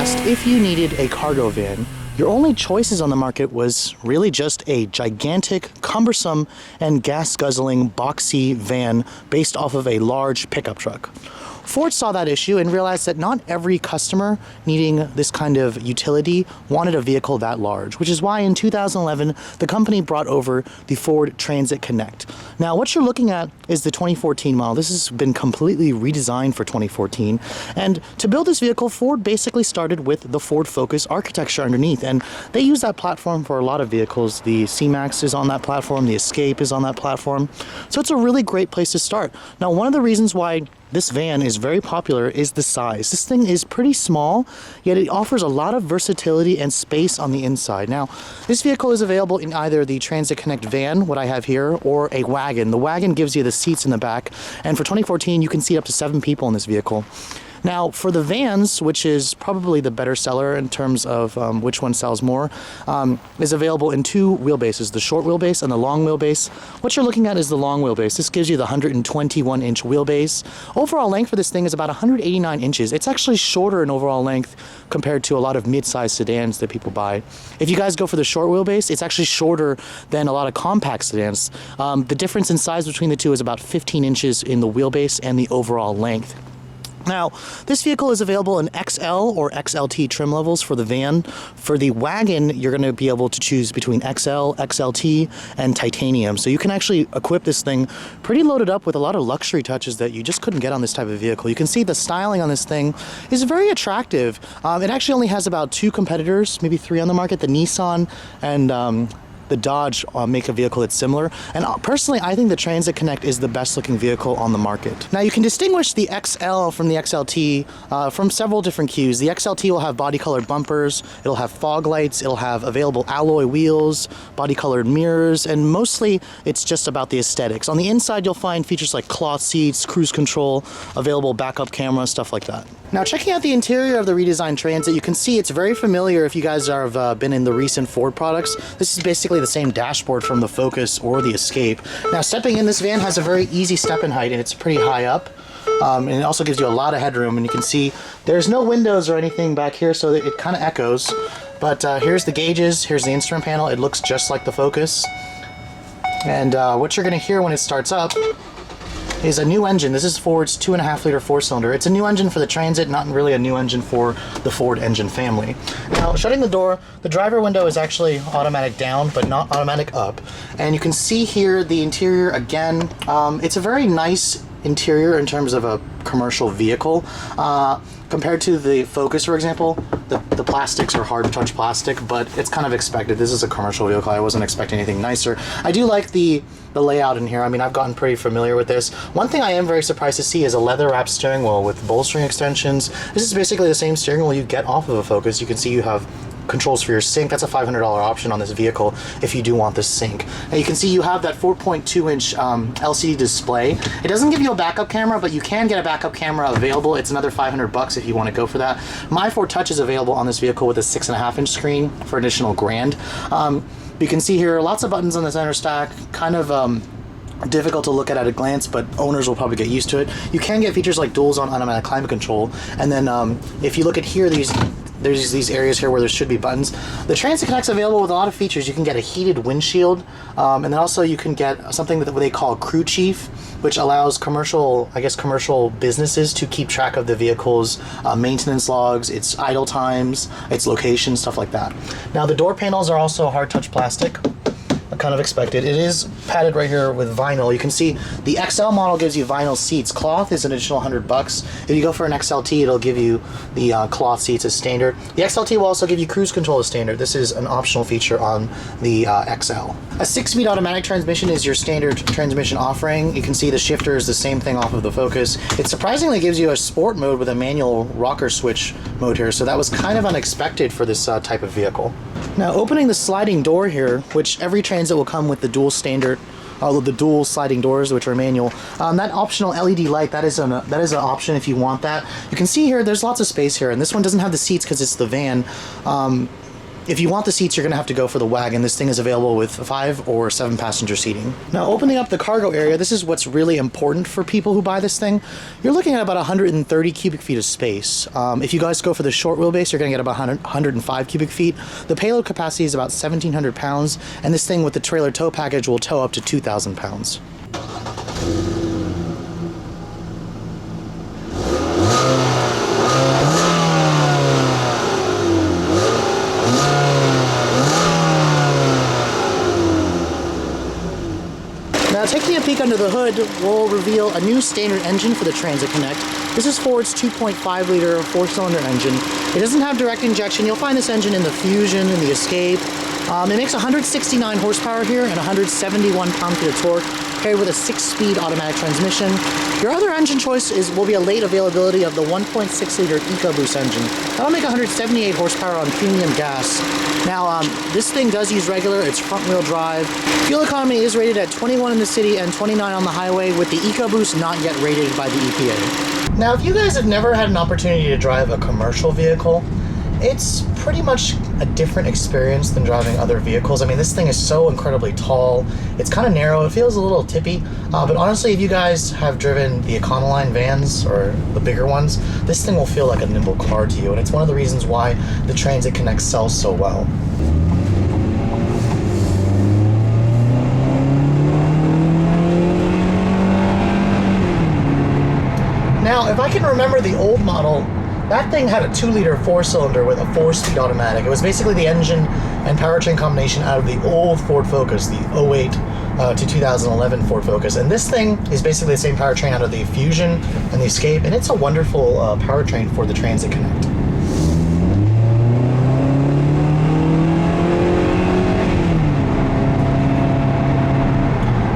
past, if you needed a cargo van, your only choices on the market was really just a gigantic, cumbersome, and gas-guzzling boxy van based off of a large pickup truck. Ford saw that issue and realized that not every customer needing this kind of utility wanted a vehicle that large, which is why in 2011 the company brought over the Ford Transit Connect. Now what you're looking at is the 2014 model. This has been completely redesigned for 2014, and to build this vehicle, Ford basically started with the Ford Focus architecture underneath, and they use that platform for a lot of vehicles. The C-Max is on that platform, the Escape is on that platform, so it's a really great place to start. Now one of the reasons why this van is very popular is the size. This thing is pretty small, yet it offers a lot of versatility and space on the inside. Now, this vehicle is available in either the Transit Connect van, what I have here, or a wagon. The wagon gives you the seats in the back, and for 2014, you can seat up to 7 people in this vehicle. Now, for the vans, which is probably the better seller in terms of which one sells more, is available in 2 wheelbases, the short wheelbase and the long wheelbase. What you're looking at is the long wheelbase. This gives you the 121-inch wheelbase. Overall length for this thing is about 189 inches. It's actually shorter in overall length compared to a lot of mid-sized sedans that people buy. If you guys go for the short wheelbase, it's actually shorter than a lot of compact sedans. The difference in size between the two is about 15 inches in the wheelbase and the overall length. Now, this vehicle is available in XL or XLT trim levels for the van. For the wagon, you're going to be able to choose between XL, XLT, and titanium. So you can actually equip this thing pretty loaded up with a lot of luxury touches that you just couldn't get on this type of vehicle. You can see the styling on this thing is very attractive. It actually only has about 2 competitors, maybe 3 on the market, the Nissan and the Dodge make a vehicle that's similar, and personally I think the Transit Connect is the best looking vehicle on the market. Now you can distinguish the XL from the XLT from several different cues. The XLT will have body colored bumpers, it'll have fog lights, it'll have available alloy wheels, body colored mirrors, and mostly it's just about the aesthetics. On the inside you'll find features like cloth seats, cruise control, available backup camera, stuff like that. Now checking out the interior of the redesigned Transit, you can see it's very familiar if you guys have been in the recent Ford products. This is basically the same dashboard from the Focus or the Escape. Now stepping in, this van has a very easy step-in height and it's pretty high up. And it also gives you a lot of headroom, and you can see there's no windows or anything back here, so it kind of echoes. But here's the gauges, here's the instrument panel. It looks just like the Focus. And what you're going to hear when it starts up is a new engine. This is Ford's 2.5-liter 4-cylinder. It's a new engine for the Transit, not really a new engine for the Ford engine family. Now, shutting the door, the driver window is actually automatic down, but not automatic up. And you can see here the interior again. It's a very nice interior in terms of a commercial vehicle. Compared to the Focus, for example, the plastics are hard to touch plastic, but it's kind of expected. This is a commercial vehicle. I wasn't expecting anything nicer. I do like the layout in here. I mean, I've gotten pretty familiar with this. One thing I am very surprised to see is a leather-wrapped steering wheel with bolstering extensions. This is basically the same steering wheel you get off of a Focus. You can see you have controls for your sync. That's a $500 option on this vehicle if you do want this sync. Now you can see you have that 4.2-inch LCD display. It doesn't give you a backup camera, but you can get a backup camera available. It's another $500 if you want to go for that. My Ford Touch is available on this vehicle with a 6.5-inch screen for additional grand. You can see here lots of buttons on the center stack, kind of difficult to look at a glance, but owners will probably get used to it. You can get features like dual zone automatic climate control, and then if you look at here, there's these areas here where there should be buttons. The Transit Connect's available with a lot of features. You can get a heated windshield, and then also you can get something that they call Crew Chief, which allows commercial businesses to keep track of the vehicle's maintenance logs, its idle times, its location, stuff like that. Now the door panels are also hard touch plastic. Kind of expected. It is padded right here with vinyl. You can see the XL model gives you vinyl seats. Cloth is an additional $100. If you go for an XLT, it'll give you the cloth seats as standard. The XLT will also give you cruise control as standard. This is an optional feature on the XL. A 6-speed automatic transmission is your standard transmission offering. You can see the shifter is the same thing off of the Focus. It surprisingly gives you a sport mode with a manual rocker switch mode here, so that was kind of unexpected for this type of vehicle. Now, opening the sliding door here, which every Transit will come with the dual standard, the dual sliding doors, which are manual. That optional LED light, that is an option if you want that. You can see here, there's lots of space here, and this one doesn't have the seats because it's the van. If you want the seats, you're going to have to go for the wagon. This thing is available with 5 or 7 passenger seating. Now, opening up the cargo area, this is what's really important for people who buy this thing. You're looking at about 130 cubic feet of space. If you guys go for the short wheelbase, you're going to get about 105 cubic feet. The payload capacity is about 1,700 pounds, and this thing with the trailer tow package will tow up to 2,000 pounds. Now, taking a peek under the hood will reveal a new standard engine for the Transit Connect. This is Ford's 2.5-liter 4-cylinder engine. It doesn't have direct injection. You'll find this engine in the Fusion and the Escape. It makes 169 horsepower here and 171 pound-feet of torque, paired with a 6-speed automatic transmission. Your other engine choice will be a late availability of the 1.6-liter EcoBoost engine. That'll make 178 horsepower on premium gas. Now, this thing does use regular, it's front-wheel drive. Fuel economy is rated at 21 in the city and 29 on the highway, with the EcoBoost not yet rated by the EPA. Now, if you guys have never had an opportunity to drive a commercial vehicle, it's pretty much a different experience than driving other vehicles. I mean, this thing is so incredibly tall. It's kind of narrow. It feels a little tippy. But honestly, if you guys have driven the Econoline vans or the bigger ones, this thing will feel like a nimble car to you. And it's one of the reasons why the Transit Connect sells so well. Now, if I can remember the old model, that thing had a 2-liter 4-cylinder with a 4-speed automatic. It was basically the engine and powertrain combination out of the old Ford Focus, the 08 to 2011 Ford Focus. And this thing is basically the same powertrain out of the Fusion and the Escape, and it's a wonderful powertrain for the Transit Connect.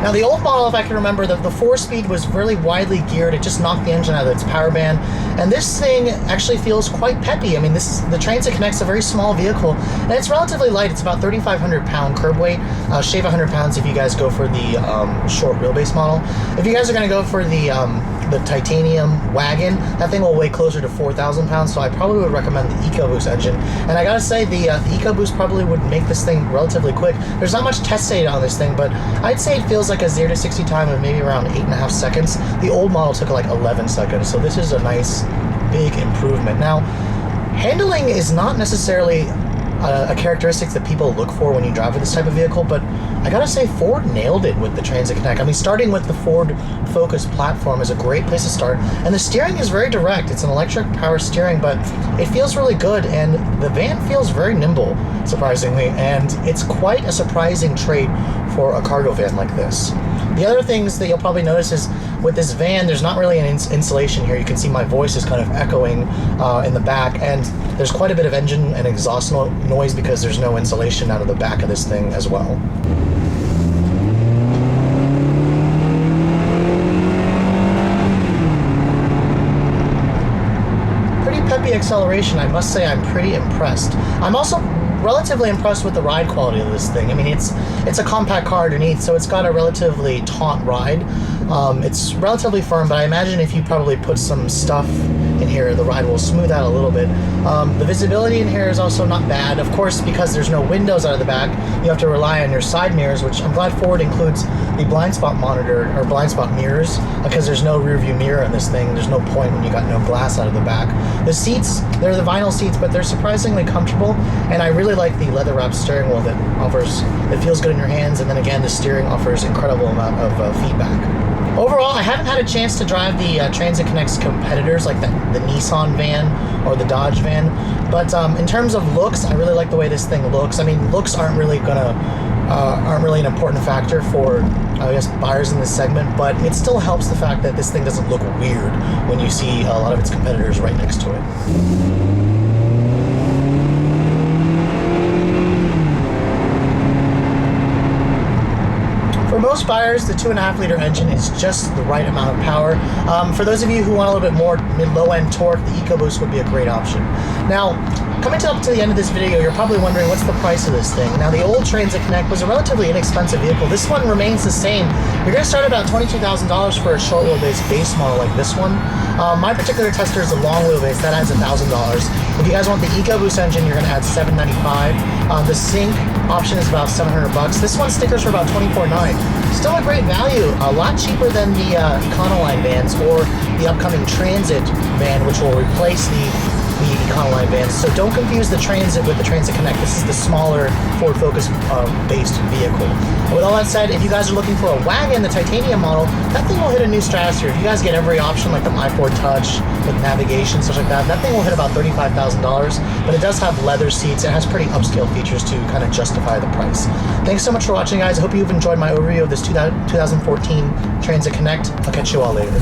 Now, the old model, if I can remember, the 4-speed was really widely geared. It just knocked the engine out of its power band. And this thing actually feels quite peppy. I mean, the Transit Connect's a very small vehicle, and it's relatively light. It's about 3,500 pound curb weight. Shave 100 pounds if you guys go for the short wheelbase model. If you guys are going to go for the titanium wagon, that thing will weigh closer to 4,000 pounds, so I probably would recommend the EcoBoost engine. And I gotta say, the EcoBoost probably would make this thing relatively quick. There's not much test data on this thing, but I'd say it feels like a 0 to 60 time of maybe around 8.5 seconds. The old model took like 11 seconds, so this is a nice big improvement. Now, handling is not necessarily a characteristic that people look for when you drive with this type of vehicle, but I gotta say, Ford nailed it with the Transit Connect. I mean, starting with the Ford Focus platform is a great place to start, and the steering is very direct. It's an electric power steering, but it feels really good, and the van feels very nimble, surprisingly, and it's quite a surprising trait for a cargo van like this. The other things that you'll probably notice is with this van, there's not really an insulation here. You can see my voice is kind of echoing in the back, and there's quite a bit of engine and exhaust noise because there's no insulation out of the back of this thing as well. Pretty peppy acceleration, I must say. I'm pretty impressed. I'm also relatively impressed with the ride quality of this thing. I mean, it's a compact car underneath, so it's got a relatively taut ride. It's relatively firm, but I imagine if you probably put some stuff in here, the ride will smooth out a little bit. The visibility in here is also not bad. Of course, because there's no windows out of the back, you have to rely on your side mirrors, which I'm glad Ford includes the blind spot monitor or blind spot mirrors, because there's no rear view mirror in this thing. There's no point when you got no glass out of the back. The seats, they're the vinyl seats, but they're surprisingly comfortable, and I really like the leather wrapped steering wheel that feels good in your hands, and then again, the steering offers incredible amount of feedback. Overall, I haven't had a chance to drive the Transit Connect's competitors like the Nissan van or the Dodge van, but in terms of looks, I really like the way this thing looks. I mean, looks aren't really an important factor for, I guess, buyers in this segment, but it still helps the fact that this thing doesn't look weird when you see a lot of its competitors right next to it. For most buyers, the 2.5-liter engine is just the right amount of power. For those of you who want a little bit more mid-low-end torque, the EcoBoost would be a great option. Now, coming up to the end of this video, you're probably wondering what's the price of this thing. Now, the old Transit Connect was a relatively inexpensive vehicle. This one remains the same. You're going to start about $22,000 for a short wheelbase base model like this one. My particular tester is a long wheelbase. That adds $1,000. If you guys want the EcoBoost engine, you're going to add $795. The Sync option is about $700. This one stickers for about $24,900. Still a great value. A lot cheaper than the Econoline vans or the upcoming Transit van, which will replace the Econoline vans. So don't confuse the Transit with the Transit Connect. This is the smaller Ford Focus based vehicle. With all that said, if you guys are looking for a wagon, the titanium model, that thing will hit a new stratosphere. If you guys get every option like the My Ford Touch with navigation, stuff like that, that thing will hit about $35,000. But it does have leather seats. It has pretty upscale features to kind of justify the price. Thanks so much for watching, guys. I hope you've enjoyed my overview of this 2014 Transit Connect. I'll catch you all later.